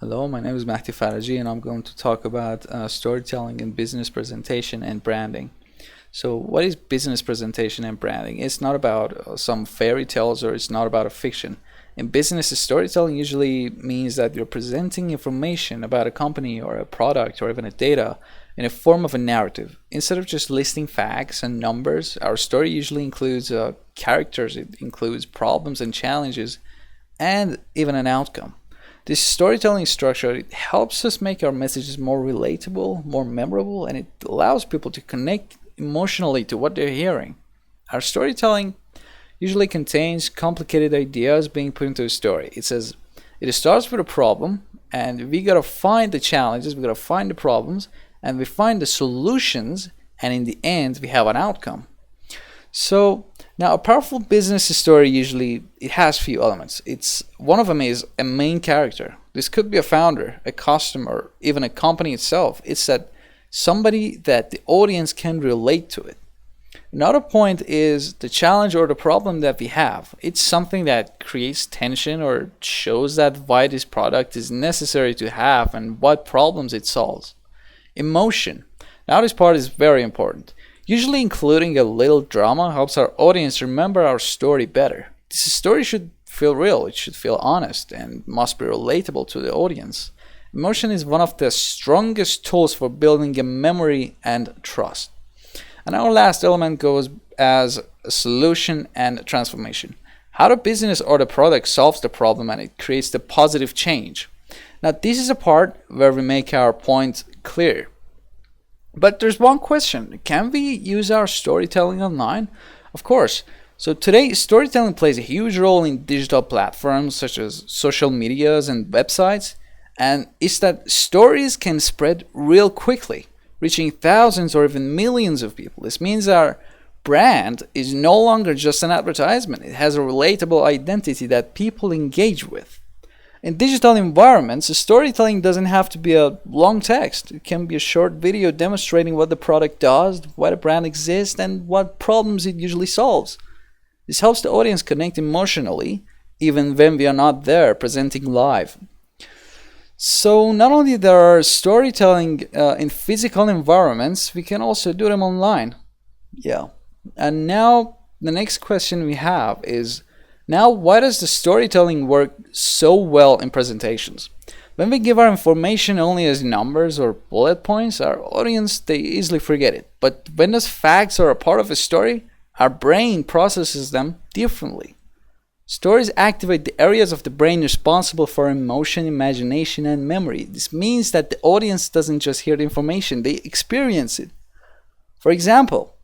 Hello, my name is Faraji, and I'm going to talk about storytelling in business presentation and branding. So, what is business presentation and branding? It's not about some fairy tales, or it's not about a fiction. In business, storytelling usually means that you're presenting information about a company or a product or even a data in a form of a narrative. Instead of just listing facts and numbers, our story usually includes characters, it includes problems and challenges, and even an outcome. This storytelling structure, it helps us make our messages more relatable, more memorable, and it allows people to connect emotionally to what they're hearing. Our storytelling usually contains complicated ideas being put into a story. It starts with a problem, and we gotta find the challenges, we gotta find the problems, and we find the solutions, and in the end, we have an outcome. So now a powerful business story usually it has few elements. It's one of them is a main character. This could be a founder, a customer, even a company itself. It's that somebody that the audience can relate to it. Another point is the challenge or the problem that we have. It's something that creates tension or shows that why this product is necessary to have and what problems it solves. Emotion. Now this part is very important. Usually including a little drama helps our audience remember our story better. This story should feel real, it should feel honest, and must be relatable to the audience. Emotion is one of the strongest tools for building a memory and trust. And our last element goes as a solution and transformation. How the business or the product solves the problem and it creates the positive change. Now this is a part where we make our point clear. But there's one question. Can we use our storytelling online? Of course. So today, storytelling plays a huge role in digital platforms such as social medias and websites. And it's that stories can spread real quickly, reaching thousands or even millions of people. This means our brand is no longer just an advertisement. It has a relatable identity that people engage with. In digital environments, storytelling doesn't have to be a long text. It can be a short video demonstrating what the product does, why the brand exists, and what problems it usually solves. This helps the audience connect emotionally, even when we are not there presenting live. So not only there are storytelling in physical environments, we can also do them online. Yeah. And now the next question we have is, now, why does the storytelling work so well in presentations? When we give our information only as numbers or bullet points, our audience, they easily forget it. But when those facts are a part of a story, our brain processes them differently. Stories activate the areas of the brain responsible for emotion, imagination, and memory. This means that the audience doesn't just hear the information, they experience it. For example,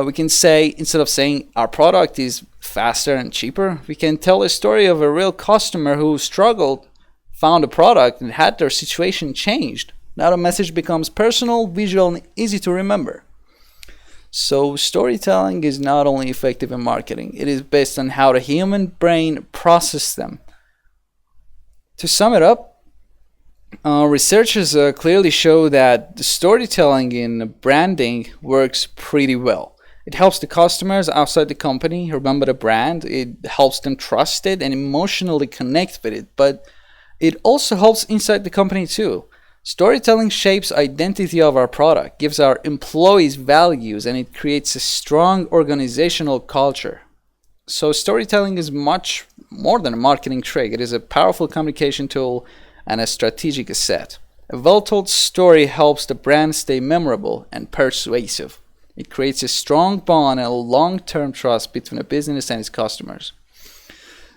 we can say, instead of saying our product is faster and cheaper, we can tell a story of a real customer who struggled, found a product, and had their situation changed. Now the message becomes personal, visual, and easy to remember. So storytelling is not only effective in marketing, it is based on how the human brain processes them. To sum it up, researchers clearly show that the storytelling in branding works pretty well. It helps the customers outside the company remember the brand. It helps them trust it and emotionally connect with it. But it also helps inside the company too. Storytelling shapes identity of our product, gives our employees values, and it creates a strong organizational culture. So storytelling is much more than a marketing trick. It is a powerful communication tool and a strategic asset. A well-told story helps the brand stay memorable and persuasive. It creates a strong bond and a long-term trust between a business and its customers.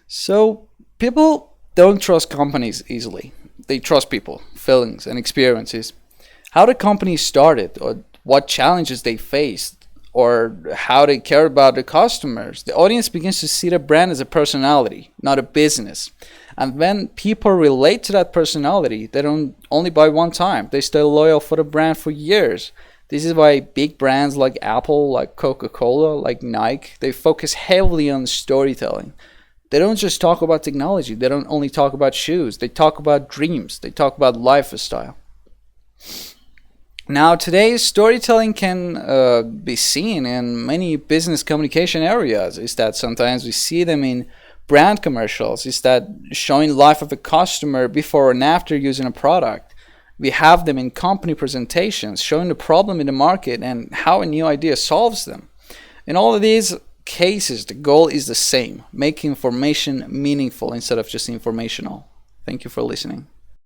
So people don't trust companies easily. They trust people, feelings, and experiences. How the company started, or what challenges they faced, or how they care about the customers. The audience begins to see the brand as a personality, not a business. And when people relate to that personality, they don't only buy one time. They stay loyal for the brand for years. This is why big brands like Apple, like Coca-Cola, like Nike, they focus heavily on storytelling. They don't just talk about technology. They don't only talk about shoes. They talk about dreams. They talk about lifestyle. Now, today's storytelling can be seen in many business communication areas. Is that sometimes we see them in Brand commercials is that showing life of a customer before and after using a product. We have them in company presentations, showing the problem in the market and how a new idea solves them. In all of these cases, the goal is the same: making information meaningful instead of just informational. Thank you for listening.